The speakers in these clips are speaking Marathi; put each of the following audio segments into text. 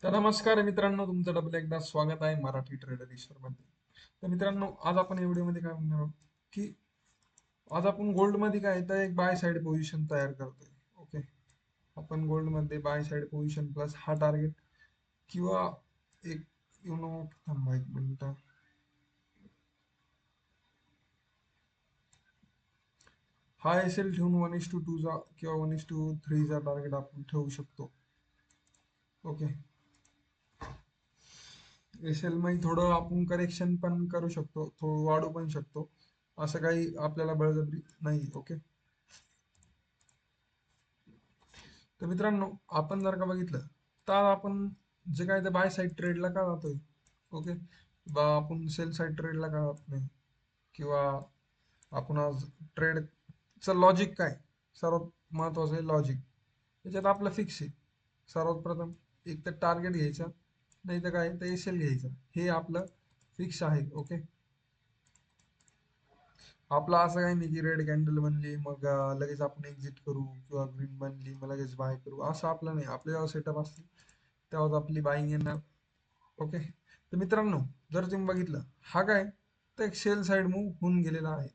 तर नमस्कार मित्रांनो, तुमचं डबल एकदा स्वागत आहे मराठी ट्रेडर ईश्वर मध्ये. तर मित्रांनो, आज आपण या व्हिडिओमध्ये काय म्हणणार आहोत की आज आपण गोल्ड मध्ये काय तर एक बाय साइड पोझिशन तयार करतोय. ओके, आपण गोल्ड मध्ये बाय साइड पोझिशन प्लस हा टार्गेट किंवा एक थांबा एक मिनिट. हा एल ठेवून 1:2 चा किंवा 1:3 चा टार्गेट आपण ठेवू शकतो. ओके, एल मध्ये थोडं आपण करेक्शन पण करू शकतो, थोडं वाढू पण शकतो. असं काही आपल्याला बळजबरी नाही. ओके, तर मित्रांनो, आपण जर का बघितलं तर आपण जे काय ते बाय साईड ट्रेडला का जातोय. ओके, बा आपण सेल साईड ट्रेडला का जात नाही, किंवा आपण आज ट्रेडचं लॉजिक काय. सर्वात महत्वाचं आहे लॉजिक. त्याच्यात आपलं फिक्स आहे. सर्वात प्रथम एक तर टार्गेट घ्यायचा, नाही तर काय तर एस एल घ्यायचा. हे आपलं फिक्स आहे. ओके, आपला असं काही नाही की रेड कॅन्डल बनली मग लगेच आपण एक्झिट करू, किंवा ग्रीन बनली मग लगेच बाय करू, असं आपलं नाही. आपलं जेव्हा सेटअप असते तेव्हाच आपली बाईंग येणार. ओके, तर मित्रांनो, जर तुम्ही बघितलं हा काय तर एक सेल साइड मूव होऊन गेलेला आहे.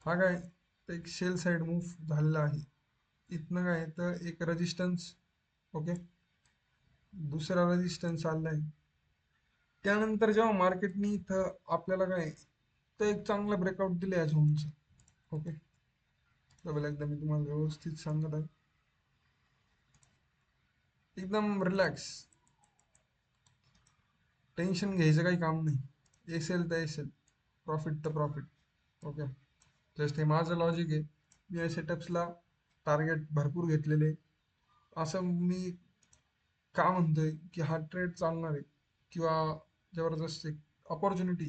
हा काय तर एक सेल साइड मूव झालेला आहे. इथनं काय तर एक रेजिस्टन्स. ओके, दुसरा रेजिस्टन्स आलाय. त्यानंतर जेव्हा मार्केटनी इथं आपल्याला काय तर एक चांगला ब्रेकआउट दिले या झोनचं. ओके, डबल एकदा मी तुम्हाला व्यवस्थित सांगत आहे, एकदम रिलॅक्स. टेन्शन घ्यायचं काही काम नाही. एसेल तर एसेल, प्रॉफिट तर प्रॉफिट. ओके, जस्ट हे माझं लॉजिक आहे. मी या सेटअप्सला टार्गेट भरपूर घेतलेले. असं मी का म्हणतोय की हा ट्रेड चालणार आहे, किंवा जबरदस्त एक अपॉर्च्युनिटी,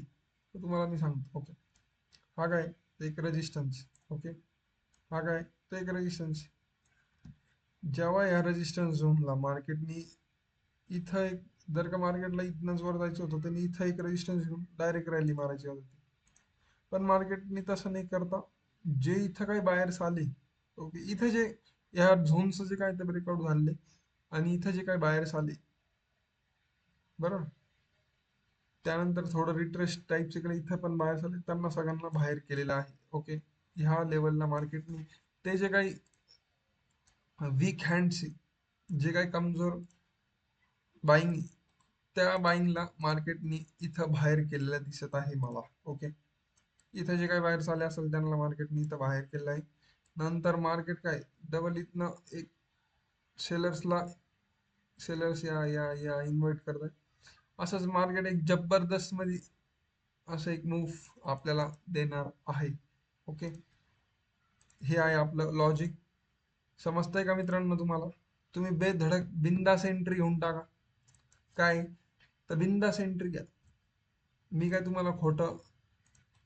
तर तुम्हाला मी सांगतो. ओके, हा काय तर एक रेजिस्टन्स. ओके, हा काय तर एक रेजिस्टन्स. जेव्हा या रेजिस्टन्स झोनला मार्केटनी इथं एक, जर का मार्केटला इथनंच वर जायचं होतं त्यांनी इथं एक रेजिस्टन्स घेऊन डायरेक्ट रॅली मारायची होती. पण मार्केटने तसं नाही करता, जे इथं काही बाहेर आले. ओके, इथं जे या झोनचं जे काय ते ब्रेकआउट झाले, आणि इथं जे काही बाहेर आले, बरोबर, त्यानंतर थोडं रिट्रेस टाईपचे कडे इथं पण बाहेर आले, त्यांना सगळ्यांना बाहेर केलेलं आहे. ओके, ह्या लेवलला मार्केटने ते जे काही वीक हँड्स, जे काही कमजोर बाईंग, त्या बाईंगला मार्केटनी इथं बाहेर केलेलं दिसत आहे मला. ओके, इथं जे काही बाहेर चाले असेल त्यांना मार्केटनी इथं बाहेर केलं आहे. नंतर मार्केट काय डबल इथनं एक सेलर्सला, सेलर्स या या या इन्व्हाइट करत आहे. असंच मार्केट एक जबरदस्त मध्ये असं एक मूव्ह आपल्याला देणार आहे. ओके, हे आहे आपलं लॉजिक. समजतंय का मित्रांनो तुम्हाला? तुम्ही बेधडक बिंदास एंट्री घेऊन टाका. काय तर बिंदास एंट्री घ्या. मी काय तुम्हाला खोटं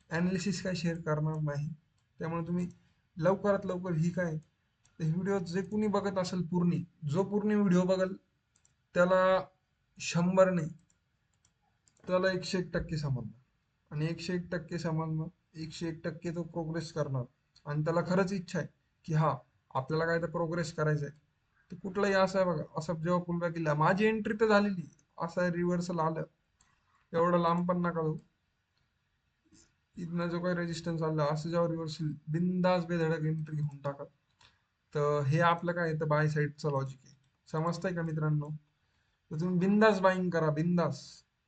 ॲनालिसिस काय शेअर करणार नाही. त्यामुळे तुम्ही लवकरात लवकर ही काय ही व्हिडिओ जे कुणी बघत असेल पूर्ण, जो पूर्ण व्हिडिओ बघल त्याला 100 नाही, त्याला 101% समजणार. आणि 101% समजणं, 101% तो प्रोग्रेस करणार. आणि त्याला खरंच इच्छा आहे की हा आपल्याला काय तर प्रोग्रेस करायचं आहे. तर कुठलंही असं आहे बघा, असं जेव्हा पुलबॅक केला माझी एंट्री तर झालेली, असं आहे रिव्हर्सल आलं, एवढं लांब पण नका जाऊ. इथनं जो काही रेजिस्टन्स आला असं जेव्हा रिव्हर्सल बिंदास बेधडक एंट्री घेऊन टाका. तर हे आपलं काय तर बाय साईडचं लॉजिक आहे. समजतंय का मित्रांनो? तर तुम्ही बिंदास बाईंग करा, बिंदास.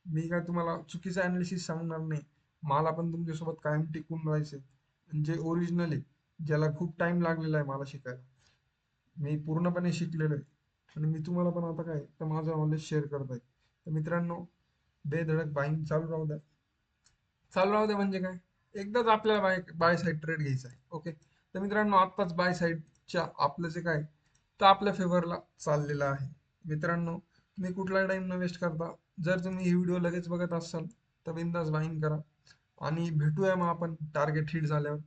मी काय तुम्हाला चुकीचं अनालिसिस सांगणार नाही. मला पण तुमच्यासोबत कायम टिकून राहायचंय. जे ओरिजिनल आहे, ज्याला खूप टाइम लागलेला आहे मला शिकायला, मी पूर्णपणे शिकलेलो आहे. आणि मी तुम्हाला पण आता काय तर माझं नॉलेज शेअर करत आहे. तर मित्रांनो, बेधडक बाईंग चालू राहू द्या. चालू राहू द्या म्हणजे काय, एकदाच आपल्याला बाय बाय साईड ट्रेड घ्यायचा आहे. ओके, तर मित्रांनो, आत्ताच बाय साईडच्या आपलं जे काय तर आपल्या फेवरला चाललेलं आहे. मित्रांनो, तुम्ही कुठला टाइम न वेस्ट करता, जर तुम्ही ही व्हिडिओ लगेच बघत असाल तर बिंदास बाईंग करा. आणि भेटूया मग आपण टार्गेट हिट झाल्यावर.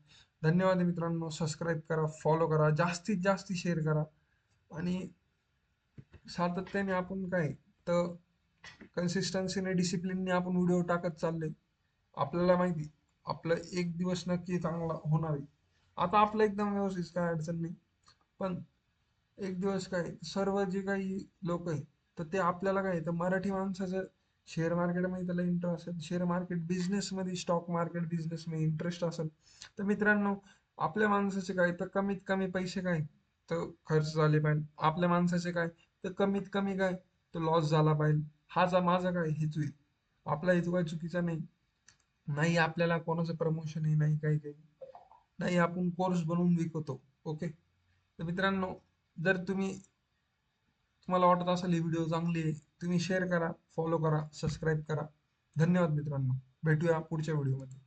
धन्यवाद मित्रांनो. सबस्क्राईब करा, फॉलो करा, जास्तीत जास्त शेअर करा. आणि सातत्याने आपण काय तर कन्सिस्टन्सीने डिसिप्लिनने आपण व्हिडिओ टाकत चाललोय. आपल्याला माहिती आपलं एक दिवस नक्की चांगला होणार आहे. आता आपलं एकदम व्यवस्थित काय अडचण नाही. पण एक दिवस काय सर्व जे काही लोक आहे तर ते आपल्याला काय तर मराठी माणसाचं शेअर मार्केटमध्ये त्याला इंटरेस्ट असेल, शेअर मार्केट बिझनेसमध्ये, स्टॉक मार्केट बिझनेसमध्ये इंटरेस्ट असेल, तर मित्रांनो आपल्या माणसाचे काय तर कमीत कमी पैसे काय तर खर्च झाले पाहिजे. आपल्या माणसाचे काय तर कमीत कमी काय तर लॉस झाला पाहिजे. माझा काय हेतू आहे. आपला हेतू काय चुकीचा नाही. नाही आपल्याला कोणाचं प्रमोशन आहे, नाही काही काही नाही, आपण कोर्स बनवून विकतो. ओके. तर मित्रांनो, जर तुम्हाला वाटत असेल ही व्हिडिओ चांगली आहे, तुम्ही शेअर करा, फॉलो करा, सबस्क्राईब करा. धन्यवाद मित्रांनो. भेटूया पुढच्या व्हिडिओमध्ये.